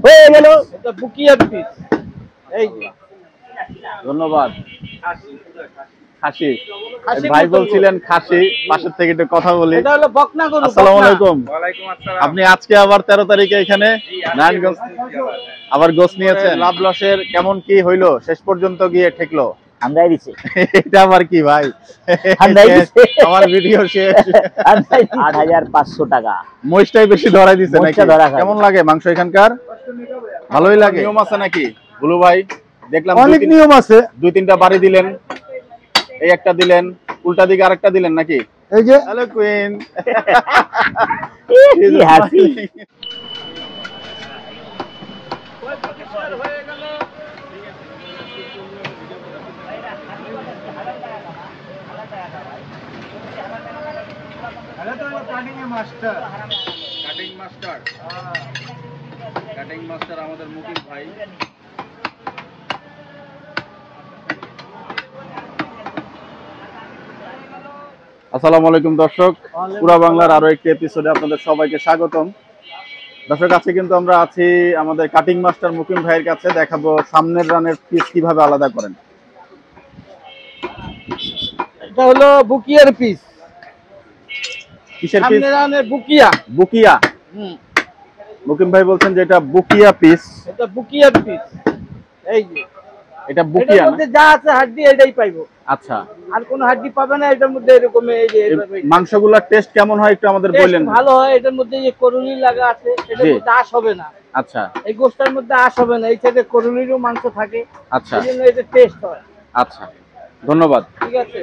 হয়ে গেল। এটা বুকিয়ার পিস। এই যে ধন্যবাদ। খাসি খাসির ভাই মতন বলছিলেন খাসি, পাশের থেকে একটু কথা বলি। এটা হলো বকনা গরু। আসসালামু বকনা। আলাইকুম। ওয়ালাইকুম আসসালাম। আপনি আজকে আবার 13 তারিখে এখানে নারায়ণগঞ্জ আবার গোস নিয়েছেন। লাভ লসের কেমন কি হইলো, শেষ পর্যন্ত গিয়ে ঠেকলো? আমরাই দিছি। এটা আবার কি ভাই? আমরাই দিছি। আমার ভিডিও শেষ। 8500 টাকা। মহিষটাই বেশি ধরাই দিছে নাকি? মহিষটা ধরা খায়। কেমন লাগে মাংস এখানকার? ভালোই লাগে। নিয়ম আছে নাকি বুলু ভাই? দেখলাম অনেক নিয়ম আছে। 2-3টা বাড়ি দিলেন, এই একটা দিলেন, উল্টা দিকে আরেকটা দিলেন নাকি? এই যে হ্যালো কুইন। কি হাসি। কাটিং মাস্টার আমাদের মুকিম ভাই। আসসালামু আলাইকুম দর্শক, পুরা বাংলার আরো একটি এপিসোডে আপনাদের সবাইকে স্বাগতম। দর্শক আজকে কিন্তু আমরা আছি আমাদের কাটিং মাস্টার মুকিম ভাইয়ের কাছে, দেখাবো সামনের রানের পিস কিভাবে আলাদা করেন। এটা হলো বুকিয়ার পিস। কিসের পিস? সামনে রানের বুকিয়া। বুকিয়া। মুকিম ভাই বলছেন যে এটা বুকিয়া পিস। এটা বুকিয়ার পিস। এই যে এটা এটার বুকিয়া না? মধ্যে যা আছে হাড্ডি এটাই পাইবো। আচ্ছা, আর কোনো হাড্ডি পাবে না এটার মধ্যে। এরকম এই যে মাংসগুলোর টেস্ট কেমন হয় একটু আমাদের বললেন। টেস্ট ভালো হয়। এটার মধ্যে যে করুলি লাগা আছে, এটার জি। মধ্যে আঁশ হবে না। আচ্ছা এই গোশটার মধ্যে আঁশ হবে না। এই সাইডে করুলিরও মাংস থাকে, আচ্ছা এই জন্য এটা টেস্ট হয়। আচ্ছা, ধন্যবাদ। ঠিক আছে।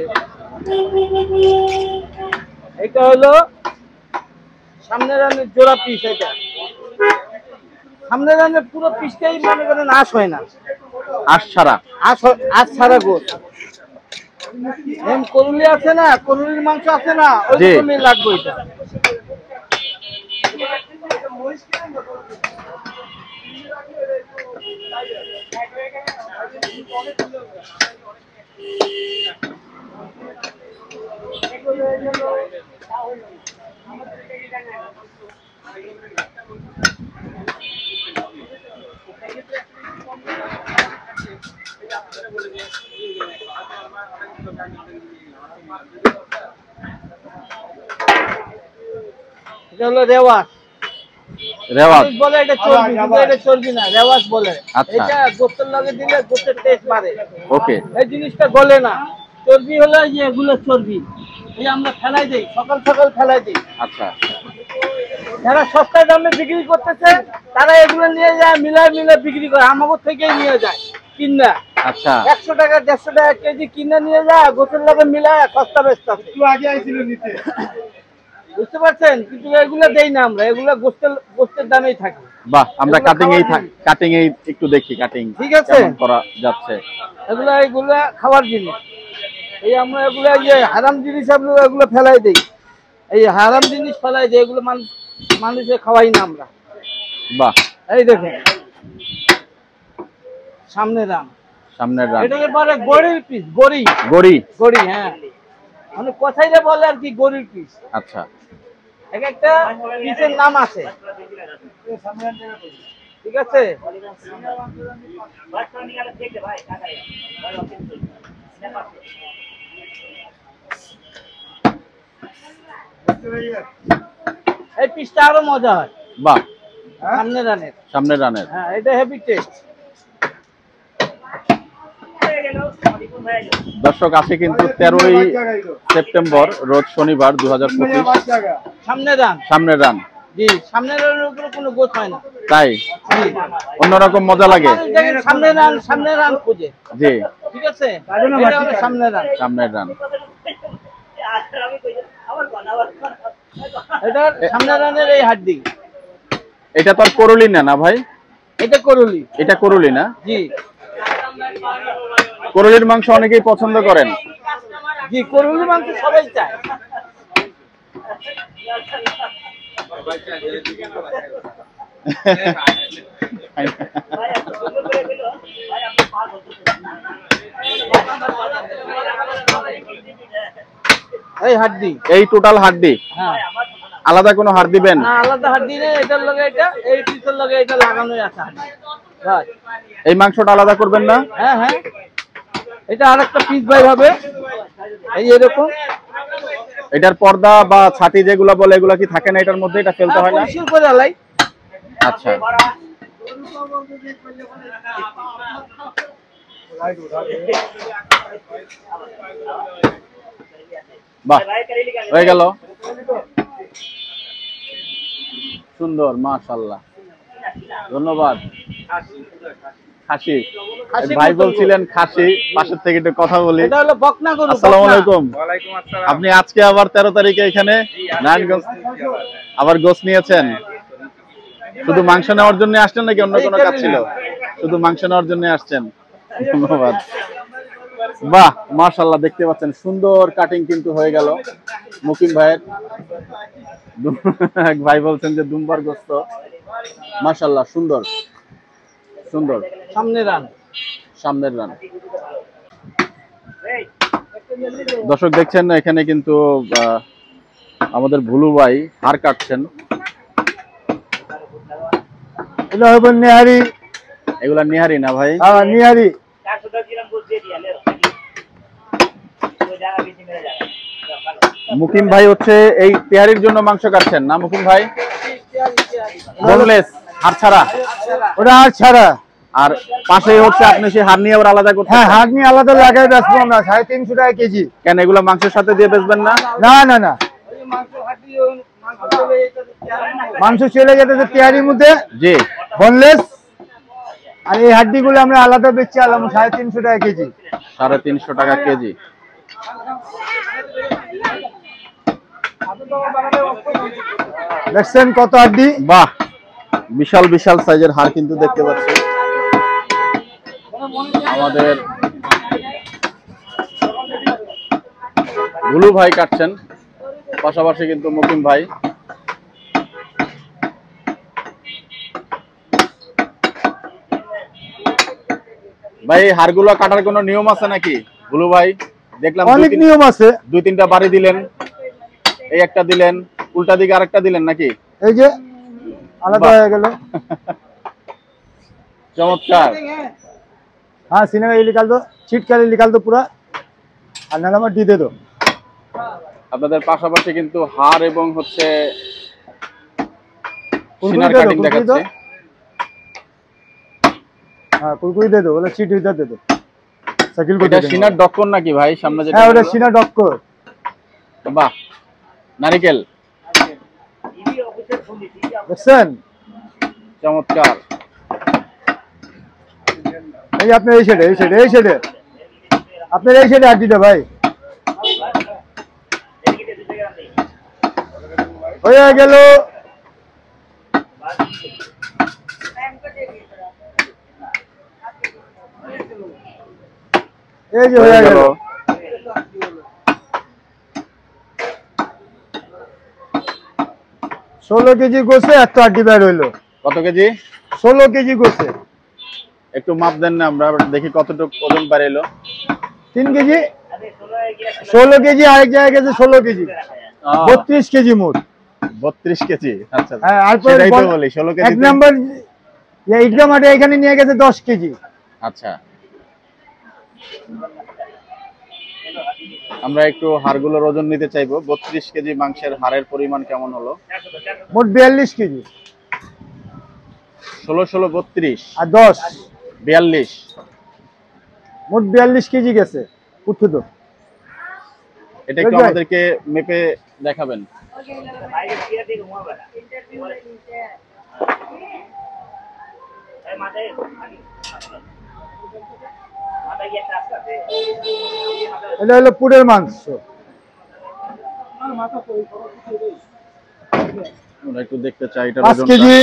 এটা হলো সামনের রানের জোড়া পিস। এটা সামনের রানের পুরো পিসটাই মনে করেন আঁশ হয় না। আশ ছাড়া? আঁশ ছাড়া গোশ। করুলি আছে না, করুলির মাংস আছে না, ওই জি। রকমই লাগবে এটা। এটা হলো রেওয়াজ। রেওয়াজ। মানুষ বলে এটা চর্বি, কিন্তু এটা চর্বি না, রেওয়াজ বলে। আচ্ছা। এটা গোস্তের লগে দিলে গোস্তের টেস্ট বাড়ে। ওকে। এই জিনিসটা গলে না। চর্বি হলো যে এগুলো চর্বি, এই আমরা ফেলাই দেই, সকাল সকাল ফেলাই দেই। আচ্ছা যারা সস্তা দামে বিক্রি করতেছে তারা এগুলো নিয়ে যায়, মিলায় বিক্রি করে। আমাদের থেকেই নিয়ে যায় কিনা। আচ্ছা 100 টাকা 150 টাকা কেজি কিনে নিয়ে যায়, গোস্তের লগে মিলায় সস্তা বেচতেছে। একটু আগে আইছিল নিতে, বুঝতে পারছেন? কিন্তু এগুলো দেই না আমরা, এগুলো গোস্তের দামেই থাকে। বাহ, আমরা এগুলো কাটিং এই খাওয়ার জিনিস। কাটিং এই একটু দেখি কাটিং ঠিক আছে। কেমন করা যাচ্ছে। এগুলা খাওয়ার জিনিস। এই আমরা এগুলো যে হারাম জিনিস এগুলো ফেলাই দেই। এই হারাম জিনিস ফেলাই দেই, এগুলো মানুষে খাওয়াই না আমরা। বাহ, এই দেখেন সামনে রান। সামনের রান। এটাকে বলে গড়ির পিস। গড়ি গড়ি। গড়ি, হ্যাঁ। মানে কথাই বলে আর কি, গড়ির পিস। আচ্ছা এক একটা পিসের নাম আছে। ঠিক আছে। এই পিসটা আরো মজা হয়। বাহ, সামনে রানের। সামনের রানের। হ্যাঁ, এটা হেভি টেস্ট। দর্শক আছে কিন্তু 13ই সেপ্টেম্বর রোজ শনিবার 2025। সামনে রান। সামনের রান। জি, সামনে রানের উপরে কোনো গোছ হয় না। তাই জি। অন্যরকম মজা লাগে। মানুষ দেখেন সামনে রান খুঁজে। জি, ঠিক আছে। এটা হলো সামনে রান। সামনের রান। এটা সামনে রানের এই হাড্ডি। এটা তো আর করলি না না ভাই? এটা করুলি। এটা করলি না? জি করলির মাংস অনেকেই পছন্দ করেন। জি, করুলি মাংস সবাই চায়। এই হাড্ডি, এই টোটাল হাড্ডি। হ্যাঁ আলাদা কোনো হাড় দিবেন? না, আলাদা হাড্ডি নেই, এটার লগে এটা, এই পিসের লগে এটা লাগানোই আছে হাড্ডি। বাস। এই মাংসটা আলাদা করবেন না? হ্যাঁ হ্যাঁ, এটা আরেকটা পিস বাইর হবে, এই এরকম। এটার পর্দা বা ছাতি যেগুলো বলে এগুলো কি থাকে না এটার মধ্যে? এটা ফেলতে হয় না? পরিষ্কার করে আলাই। আচ্ছা, বাহ, হয়ে গেল। সুন্দর, মাশাআল্লাহ, ধন্যবাদ। খাসি ভাই বলছিলেন, খাসি পাশের থেকে একটু কথা বলি। এটা হলো বকনা গরু। আসসালামু আলাইকুম। ওয়ালাইকুম আসসালাম। আপনি আজকে আবার 13 তারিখে এখানে নারায়ণগঞ্জ আবার গোস নিয়েছেন? শুধু মাংস নেওয়ার জন্য আসছেন নাকি অন্য কোনো কাজ ছিল? শুধু মাংস নেওয়ার জন্য আসছেন, ধন্যবাদ। বাহ, মাশাআল্লাহ, দেখতে পাচ্ছেন সুন্দর কাটিং কিন্তু হয়ে গেল মুকিম ভাইয়ের। এক ভাই বলছেন যে দুম্বার গোস্ত, মাশাআল্লাহ, সুন্দর সুন্দর। সামনে রান, সামনের রান। দর্শক দেখছেন এখানে কিন্তু আমাদের ভুলু ভাই হাড় কাটছেন। এটা হবে নিহারি। এগুলা নিহারি না ভাই? হ্যাঁ, নিহারি। মুকিম ভাই হচ্ছে এই তেহারির জন্য মাংস কাটছেন না মুকিম ভাই? বোনলেস, হাড় ছাড়া। ওটা আর ছাড়া। আর পাশেই হচ্ছে আপনি সেই হাড় নিয়ে আবার আলাদা করতে? হ্যাঁ, হাট নিয়ে আলাদা লাগাই বেচবো আমরা 350 টাকা কেজি। কেন, এগুলো মাংসের সাথে দিয়ে বেচবেন না? না না না, মাংস হাড্ডি, মাংস চলে যেতে। মাংস চলে যেতে তেহারির মধ্যে জি, বোনলেস। আর এই হাড্ডি গুলো আমরা আলাদা বেচছি, আলাম 350 টাকা কেজি। 350 টাকা কেজি। দেখছেন কত হাড্ডি? বাহ, বিশাল বিশাল সাইজের হাড় কিন্তু দেখতে পাচ্ছি। আমাদের ভুলু ভাই কাটছেন, পাশাপাশি কিন্তু মুকিম ভাই। ভাই এই হাড়গুলো কাটার কোনো নিয়ম আছে নাকি ভুলু ভাই? দেখলাম অনেক নিয়ম আছে। 2-3টা বাড়ি দিলেন, এই একটা দিলেন, উল্টা দিকে আরেকটা দিলেন নাকি? এই যে আলাদা হয়ে গেল। চমৎকার। हाँ सिनेमा ये निकाल दो, चीट कर निकाल दो पूरा, और नमक डी दे दो। আপনাদের পাশাপাশি কিন্তু হাড় এবং হচ্ছে कुरकुरी সিনার दे दो, কাটিং कुरकुरी दो। দেখাচ্ছে। हाँ कुरकुरी दे दो, बोले चीट इधर दे दो, शकील को এটা दे देंगे। সিনার ডক্কর নাকি ভাই সামনে যেটা? হ্যাঁ ওটা সিনা ডক্কর। বাহ, নারিকেল, দেখছেন? চমৎকার। এই যে আপনার এই সাইডে, এই সাইডে, এই সাইডে, আপনার এই সাইডে হাড্ডিটা ভাই হয়ে গেল। এই যে হয়ে গেল। 16 কেজি গোছে এত হাড্ডি বের হইলো। কত কেজি? 16 কেজি গোছে। একটু মাপ দেন না, আমরা দেখি কতটুকু ওজন বাড়াইলো। 3 কেজি, 16 কেজি, আরেক জায়গায় গেছে 16 কেজি, 32 কেজি মোট। 32 কেজি, আচ্ছা হ্যাঁ, আর সেটাই তো বলি 16 কেজি। এক নাম্বার ইটগা মাঠে এখানে নিয়ে গেছে 10 কেজি। আচ্ছা, আমরা একটু হাড়গুলোর ওজন নিতে চাইবো। 32 কেজি মাংসের হাড়ের পরিমাণ কেমন হলো? মোট 42 কেজি। 16 16 32 আর 10 42, মোট 42 কেজি গেছে। উঠে তো এটা একটু আমাদেরকে মেপে দেখাবেন। এটা হলো পুরের মাংস। আমরা একটু দেখতে চাই এটা 5 কেজি,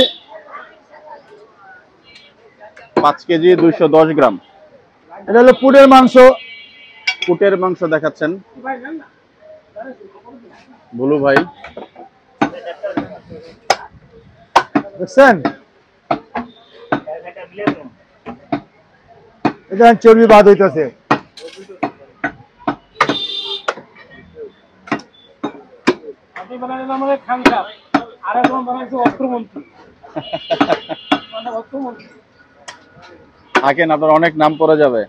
5 কেজি 210 গ্রাম। এটা হলো পুরের মাংস। পুটের মাংস দেখাচ্ছেন ভুলু ভাই। দেখছেন? এটা চর্বি বাদ হইতেছে। আপনি বানালেন আমাদের খানকার, আর একজন বানাইছে অর্থমন্ত্রী। অর্থমন্ত্রী থাকেন, আপনার অনেক নাম পড়ে যাবে।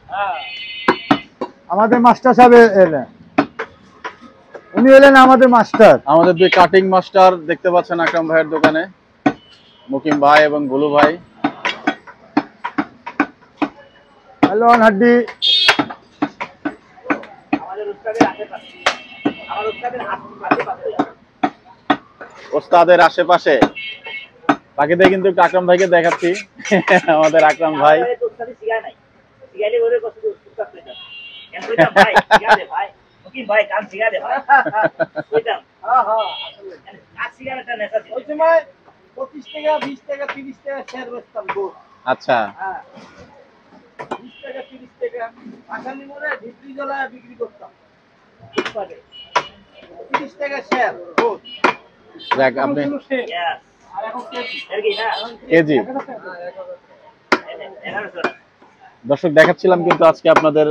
আমাদের মাস্টার সাহেব এলেন, উনি এলেন আমাদের মাস্টার। আমাদের দুই কাটিং মাস্টার দেখতে পাচ্ছেন আকরাম ভাইয়ের দোকানে, মুকিম ভাই এবং গুলু ভাই। হ্যালো হাড্ডি। ওস্তাদের আশেপাশে বাকিদের কিন্তু একটু আকরাম ভাইকে দেখাচ্ছি। আমাদের আকরাম ভাই ওই সময় 25 টাকা 20 টাকা 30 টাকা শেয়ার বেচতাম গোস। আচ্ছা, 20 টাকা 30 টাকা আসামি মোড়ে ঢিপলি জ্বলায় বিক্রি করতাম ফুটপাতে। 30 টাকা শেয়ার গোস। যাক আপনি আর এখন কেজি। কেজি। দর্শক দেখাচ্ছিলাম কিন্তু আজকে আপনাদের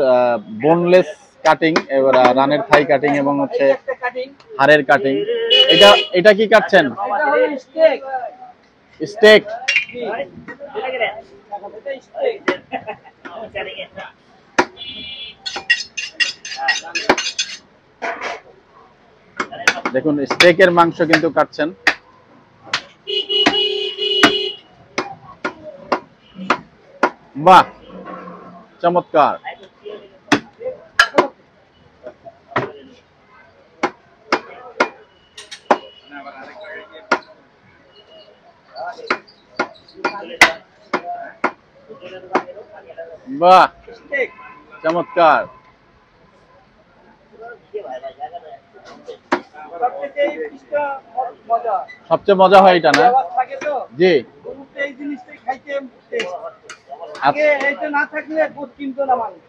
বোনলেস কাটিং, এবার রানের থাই কাটিং এবং হচ্ছে একটা কাটিং, হাড়ের কাটিং। এটা কি কাটছেন? এটা হলো স্টেক। স্টেক। এটা স্টেক। দেখুন স্টেকের মাংস কিন্তু কাটছেন। বাহ, চমৎকার। বাহ, স্টেক। চমৎকার। সবচেয়ে এই পিসটা মজা। সবচেয়ে মজা হয় এটা না? আওয়াজ থাকে তো। জি। গরুতে এই জিনিসটাই খাইতে টেস্ট। আগে এইটা না থাকলে গোট কিনতো না মানুষ।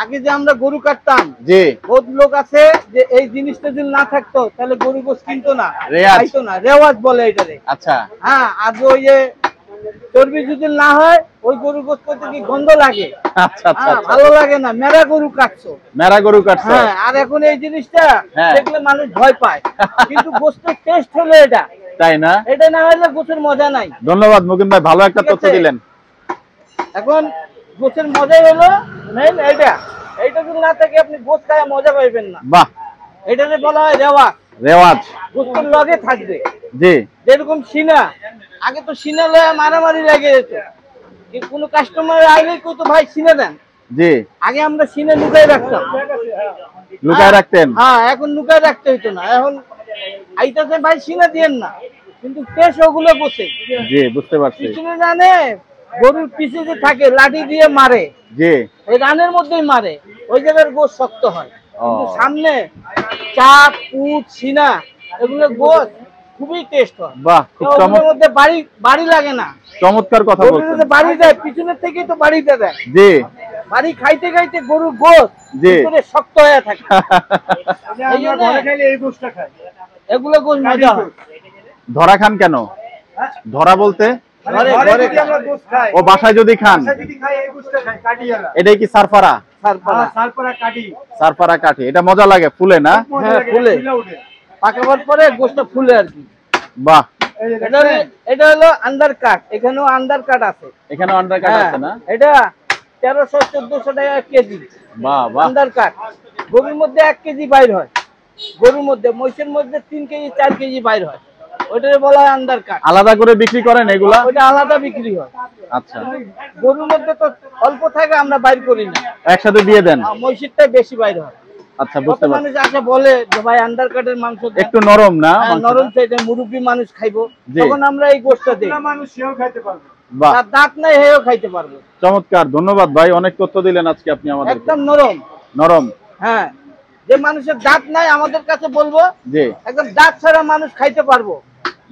আগে যে আমরা গরু কাটতাম, জি, বহুত লোক আছে যে এই জিনিসটা যদি না থাকতো তাহলে গরু গোস কিনতো না, রেওয়াজ। খাইতো না। রেওয়াজ বলে এটারে। আচ্ছা হ্যাঁ, আর ওই যে চর্বি যদি না হয় ওই গরু গোস করতে কি গন্ধ লাগে। আচ্ছা আচ্ছা হ্যাঁ, আচ্ছা। ভালো লাগে না। মেরা গরু কাটছো। মেরা গরু কাটছে। হ্যাঁ, আর এখন এই জিনিসটা হ্যাঁ। দেখলে মানুষ ভয় পায়, কিন্তু গোস্তের টেস্ট হলো এটা। তাই না? এটা না হলে গোছের মজা নাই। ধন্যবাদ মুকিম ভাই, ভালো একটা ঠিক তথ্য আছে। দিলেন। এখন গোছের মজাই হলো মেন এইটা। এইটা যদি না থাকে আপনি গোছ খায় মজা পাইবেন না। বাহ, এটাকে বলা হয় রেওয়াজ। রেওয়াজ। গোস্তের লগে থাকবে। জি, যেরকম সিনা, আগে তো সিনা লয়ে মারামারি লেগে যেত। কোনো কাস্টমার আইলেই কইতো ভাই সিনা দেন। জি। আগে আমরা সিনা লুকাই রাখতাম। লুকায় রাখতেন। হ্যাঁ, এখন লুকাই রাখতে হইতো না। এখন আইতাছে ভাই সিনা দিয়েন না, কিন্তু টেস্ট ওগুলো বসে জি, বুঝতে পারছি। পিছনে জানে গরুর পিছে যে থাকে লাঠি দিয়ে মারে, জি। এই রানের মধ্যেই মারে, ওই জায়গার গোশ শক্ত হয়। কিন্তু ও। সামনে চাপ পুট সিনা এগুলো গোশ খুবই টেস্ট হয়। বাহ, খুব ওগুলোর মধ্যে বাড়ি লাগে না। চমৎকার কথা গরুর বলছেন। যে বাড়ি দেয় পিছনের থেকেই তো বাড়িতে দেয়। জি। বাড়ি খাইতে খাইতে গরুর গোশ জি। ভিতরে শক্ত হয়ে থাকে। এই জন্য এই গোশটা খাই। এগুলো গোশ মজা হয়। ধরা খান কেন? ধরা বলতে? ঘরে ঘরে আমরা গোশ খাই। ও বাসায় যদি খান। যদি খাই এই গোশটা খাই কাটিয়ালা। এটাই কি সারফারা? সারপাড়া। তারপরে কাটি। সারফারা কাঠি। এটা মজা লাগে, ফুলে না? হ্যাঁ, ফুলে। পাকাবার পরে গোশটা ফুলে আর কি। বাহ, এটা হলো আন্ডার কাট। এখানেও আন্ডার কাট আছে। এখানে আন্ডার কাট আছে না? এটা 1300-1400 টাকা কেজি বাহ বাহ, আন্ডার কাট। গরুর মধ্যে 1 কেজি বাইর হয়। গরুর মধ্যে, মহিষের মধ্যে 3 কেজি 4 কেজি বাইর হয়। ওইটাকে বলা হয় আন্ডার কাট। আলাদা করে বিক্রি করেন এগুলা? ওইটা আলাদা বিক্রি হয়। আচ্ছা, গরুর মধ্যে তো অল্প থাকে, আমরা বাইর করি না। একসাথে দিয়ে দেন? মহিষেরটাই বেশি বাইর হয়। আচ্ছা, কত বুঝতে পারছি। মানুষ আসে বলে যে ভাই আন্ডার কাটের মাংস দেন। একটু নরম না? হ্যাঁ, মাংসটা? নরম চাইতে মুরব্বী মানুষ খাইবো, জি। তখন আমরা এই গোশটা দিই। মানুষ সেও খাইতে পারবে। বাহ, তার দাঁত নাই, হেও খাইতে পারবে। চমৎকার। ধন্যবাদ ভাই, অনেক তথ্য দিলেন আজকে আপনি আমাদের। একদম নরম। নরম। হ্যাঁ, যে মানুষের দাঁত নাই আমাদের কাছে বলবো, জি। একদম দাঁত ছাড়া মানুষ খাইতে পারবো।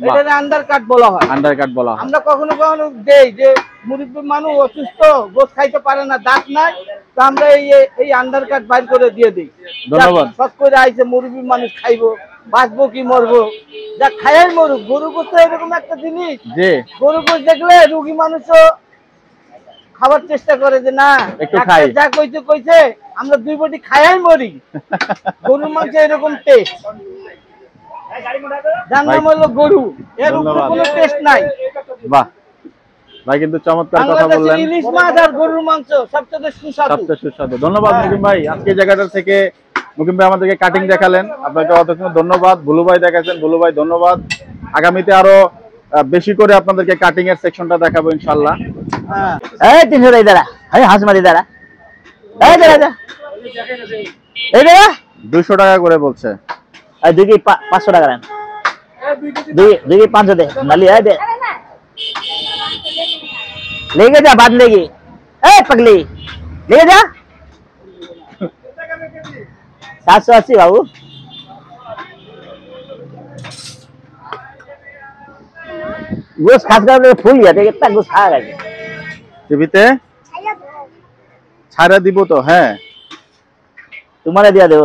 বাহ। এটা আন্ডার কাট বলা হয়। আন্ডার কাট বলা হয়। আমরা কখনো কখনো দেই যে মুরব্বী মানুষ অসুস্থ, গোশ খাইতে পারে না, দাঁত নাই, তো আমরা এই আন্ডার কাট বাইর করে দিয়ে দিই। ধন্যবাদ। সব করে আইছে মুরব্বী মানুষ খাইবো, বাঁচবো কি মরবো, যা খায়াই মরুক। গরু গোশ তো এরকম একটা জিনিস, জি। গরু গোশ দেখলে রুগী মানুষও খাবার চেষ্টা করে যে না একটু ডাক্তার খাই। যা কইছে আমরা 2 বটি খায়াই মরি। গরুর মাংস এরকম টেস্ট। যার নাম হলো গরু, এর উপরে ধন্যবাদ। কোনো টেস্ট নাই। বাহ, ভাই কিন্তু চমৎকার কথা বাংলাদেশের বললেন, ইলিশ মাছ আর গরুর মাংস সবচেয়ে সুস্বাদু। সবচেয়ে সুস্বাদু। ধন্যবাদ মুকিম ভাই, আজকে এই জায়গাটা থেকে মুকিম ভাই আমাদেরকে কাটিং দেখালেন, আপনাকে অত্যন্ত ধন্যবাদ। ভুলু ভাই দেখাচ্ছেন, ভুলু ভাই ধন্যবাদ। আগামীতে আরো বেশি করে আপনাদেরকে কাটিং এর সেকশনটা দেখাবো ইনশাল্লাহ। হ্যাঁ, এই 300 টাকা দাঁড়া, এই হাঁস মারি দাঁড়া, এই দাঁড়া, এই দাঁড়া, 200 টাকা করে বলছে। এই 2 কেজি 500 টাকা নেন, 2 কেজি 500 দে, নালি এই দে, लेके जा, बाद लेगी, ए पगली लेके जा, 780 बाबू। गोश्त खास कर फूल गया था, कितना गोश्त खा गए টিভিতে ছাড়া দিব তো, হ্যাঁ तुम्हारे दिया दो।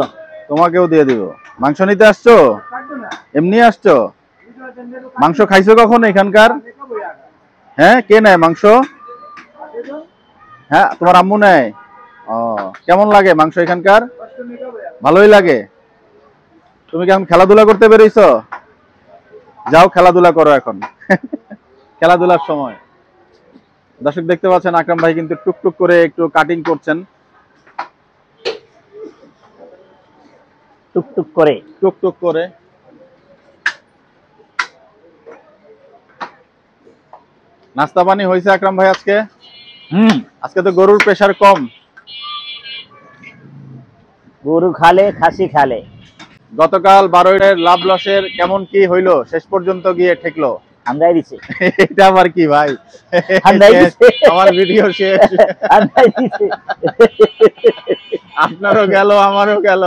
তোমাকেও দিয়ে দিব। মাংস নিতে আসছো? এমনি আসছো? মাংস খাইছো কখন এখানকার? হ্যাঁ, কে নেয় মাংস? হ্যাঁ, তোমার আম্মু নেয়। ও, কেমন লাগে মাংস এখানকার? ভালোই লাগে। তুমি কি এখন খেলাধুলা করতে বেরিয়েছো? যাও খেলাধুলা করো এখন। খেলাধুলার সময়। দর্শক দেখতে পাচ্ছেন আকরাম ভাই কিন্তু টুকটুক করে একটু কাটিং করছেন, टुक करे টুকটুক করে। নাস্তা পানি হয়েছে আকরাম ভাই আজকে? আজকে তো গরুর প্রেসার কম। গরু খালে, খাসি খালে। গতকাল 12 লাভ লসের কেমন কি হইলো শেষ পর্যন্ত গিয়ে ঠেকলো? আমরাই দিছি, এটা আবার কি ভাই? আমরাই দিছি, আমার ভিডিও শেষ। আমরাই দিছি। আপনারও গেল, আমারও গেল।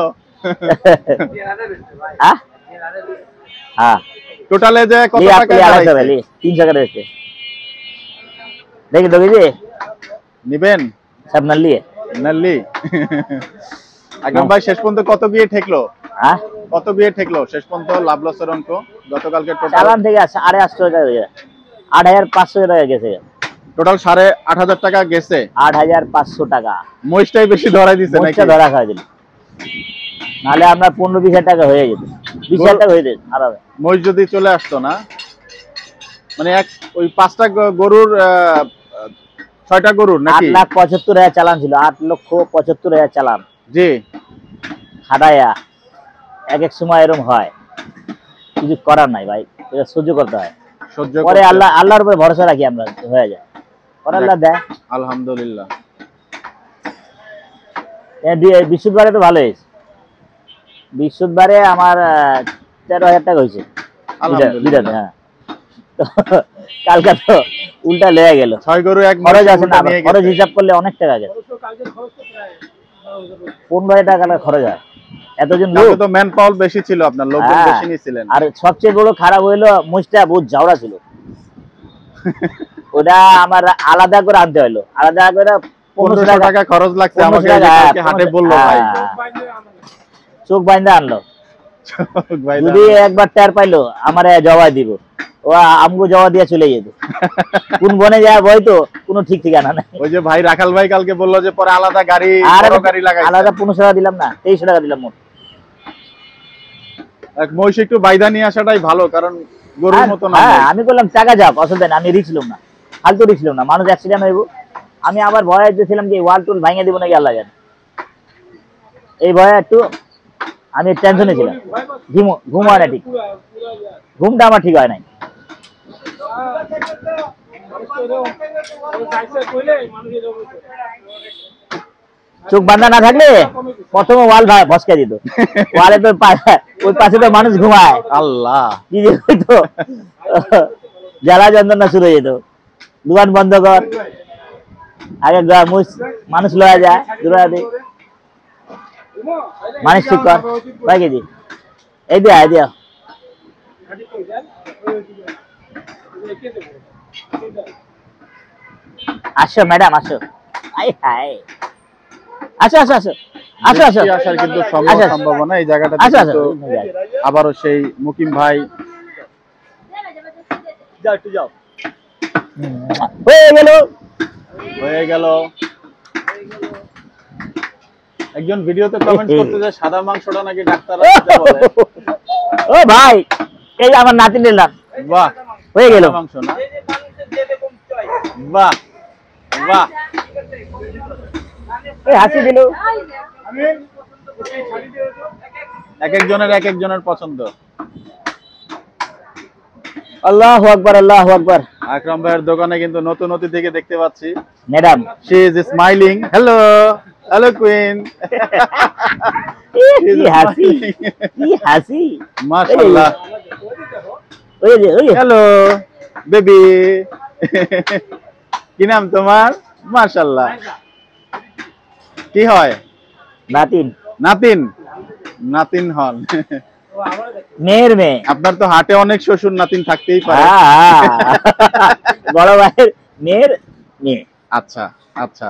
हाँ हाँ, টোটালে যে কত ये টাকা आपके लिए अलग से দাঁড়াইছে? पहले 300 का देते, देख दोगे जी নিবেন सब नल्ली है। নাল্লি? আকরাম ভাই শেষ পর্যন্ত কত গিয়ে ঠেকলো? हाँ, কত গিয়ে ঠেকলো শেষ পর্যন্ত লাভ লসের অঙ্ক গতকালকে? টোটাল চালান থেকে 8,800 টাকা হয়ে যায়, 8,500 টাকা গেছে, টোটাল 8,500 টাকা গেছে। 8,500 টাকা মহিষটাই বেশি ধরাই দিছে নাকি? মোচটা ধরা খাওয়া দিল, নাহলে আমরা 15-20 টাকা হয়ে যেত, 20 টাকা হয়ে যেত আরামে। মহিষ যদি চলে আসতো না, মানে ওই 5টা গরুর 6টা গরুর নাকি? 8,75,000 চালান ছিল, 8,75,000 চালান জি। খাটায়া। এক এক সময় এরকম হয়, কিছু করার নাই ভাই, এটা সহ্য করতে হয়। সহ্য পরে করতে। আল্লাহর উপরে ভরসা রাখি আমরা, হয়ে যায়, পরে আল্লাহ দেয়। আলহামদুলিল্লাহ। বৃহস্পতিবারে তো ভালো হয়েছে, বৃহস্পতিবারে আমার 13,000 টাকা হয়েছে আলহামদুলিল্লাহ। হ্যাঁ। তো কালকে তো উল্টা লেগে গেল, 6 গরু এক খরচ মহিষ আছে না, উল্টা আবার নিয়ে খরচ গেছে। হিসাব করলে অনেক টাকা গেছে, 15,000 টাকা খরচ হয়, এতজন লোক। কালকে তো ম্যান পাওয়ার বেশি ছিল, আপনার লোকজন হ্যাঁ। বেশি নিয়েছিলেন। আর সবচেয়ে বড় খারাপ হইলো মুছটা বহুত জাউরা ছিল, ওটা আমার আলাদা করে আনতে হইলো, আলাদা করে 1500 টাকা খরচ লাগছে আমাকে, 1500 টাকা, কালকে হাটে বললো ভাই। চোখ বাইন্দা আনলো, ভাই যদি একবার টের পাইলো আমার জবাই দিব, ও আমগো জবা দিয়ে চলে যেত। কোন বনে যায় বইতো কোনো ঠিক ঠিকানা নাই। ওই যে ভাই রাখাল ভাই কালকে বললো যে পরে আলাদা গাড়ি, আর বড় গাড়ি লাগাই। আলাদা 1500 টাকা দিলাম না, 2300 টাকা দিলাম মোট। এক মহিষ একটু বাইদা নিয়ে আসাটাই ভালো, কারণ গরুর মতো না। হ্যাঁ, আমি বললাম টাকা যাক, অসুবিধা নেই, আমি রিস্ক নিলাম না, ফালতু রিস্ক নিলাম না, মানুষ অ্যাক্সিডেন্ট হইব। আমি আবার ভয়ে দিয়েছিলাম যে ওয়াল টুল ভাঙে দিব নাকি আল্লাহ জানে, এই ভয়ে একটু আমি টেনশনে ছিলাম, ঘুম হয় না ঠিক, ঘুমটা আমার ঠিক হয় নাই। চোখ বান্ধা না থাকলে প্রথমে ওয়াল ভসকে দিত, ওয়ালে তো ওই পাশে তো মানুষ ঘুমায়, আল্লাহ কি যে হইতো, জ্বালা যন্ত্রণা শুরু হয়ে যেত, দোকান বন্ধ কর, আগে মানুষ লয়া যায় দূরাতে, মানুষ ঠিক কর, ভাই কেজি এই দিয়া দিয়া, আসো ম্যাডাম আসো, আই হাই, আসো আসো আসো আসো আসো বৃষ্টি আসার কিন্তু আচ্ছা। সম্ভাবনা এই জায়গাটা আচ্ছা আচ্ছা, কিন্তু আবারও সেই মুকিম ভাই যাও একটু যাও। হয়ে গেল, হয়ে গেল। একজন ভিডিওতে কমেন্ট করতে যে সাদা মাংসটা নাকি ডাক্তাররা খেতে বলে। ও ভাই, এই যে আমার নাতি নিলাম, বাহ, হয়ে গেল। মাংস না? বাহ বাহ, এই হাসি দিল। এক একজনের এক একজনের পছন্দ। আল্লাহু আকবার, আল্লাহু আকবার। আকরাম ভাইয়ের দোকানে কিন্তু নতুন অতিথিকে দেখতে পাচ্ছি। Madam, she is smiling. Hello, hello queen. কি হাসি, কি হাসি। মাশাআল্লাহ। ওই যে, ওই যে। হ্যালো বেবি, কি নাম তোমার? মাশাআল্লাহ। কি হয়? নাতিন। নাতিন, নাতিন হন। মেয়ের মেয়ে। আপনার তো হাটে অনেক শ্বশুর নাতিন থাকতেই পারে। বড় ভাইয়ের মেয়ের মেয়ে। আচ্ছা আচ্ছা,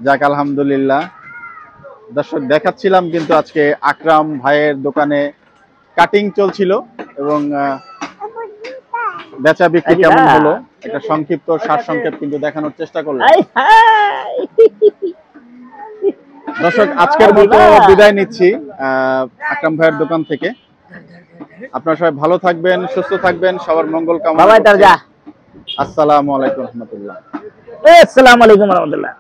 যাক আলহামদুলিল্লাহ। দর্শক দেখাচ্ছিলাম কিন্তু আজকে আকরাম ভাইয়ের দোকানে কাটিং চলছিল এবং বেচা বিক্রি কেমন হলো একটা সংক্ষিপ্ত সারসংক্ষেপ কিন্তু দেখানোর চেষ্টা করলাম। দর্শক আজকের মতো বিদায় নিচ্ছি আকরাম ভাইয়ের দোকান থেকে। আপনারা সবাই ভালো থাকবেন, সুস্থ থাকবেন, সবার মঙ্গল কামনা করছি। আসসালামু আলাইকুম রহমতুল্লাহ। আসসালামু আলাইকুম রহমতুল্লাহ।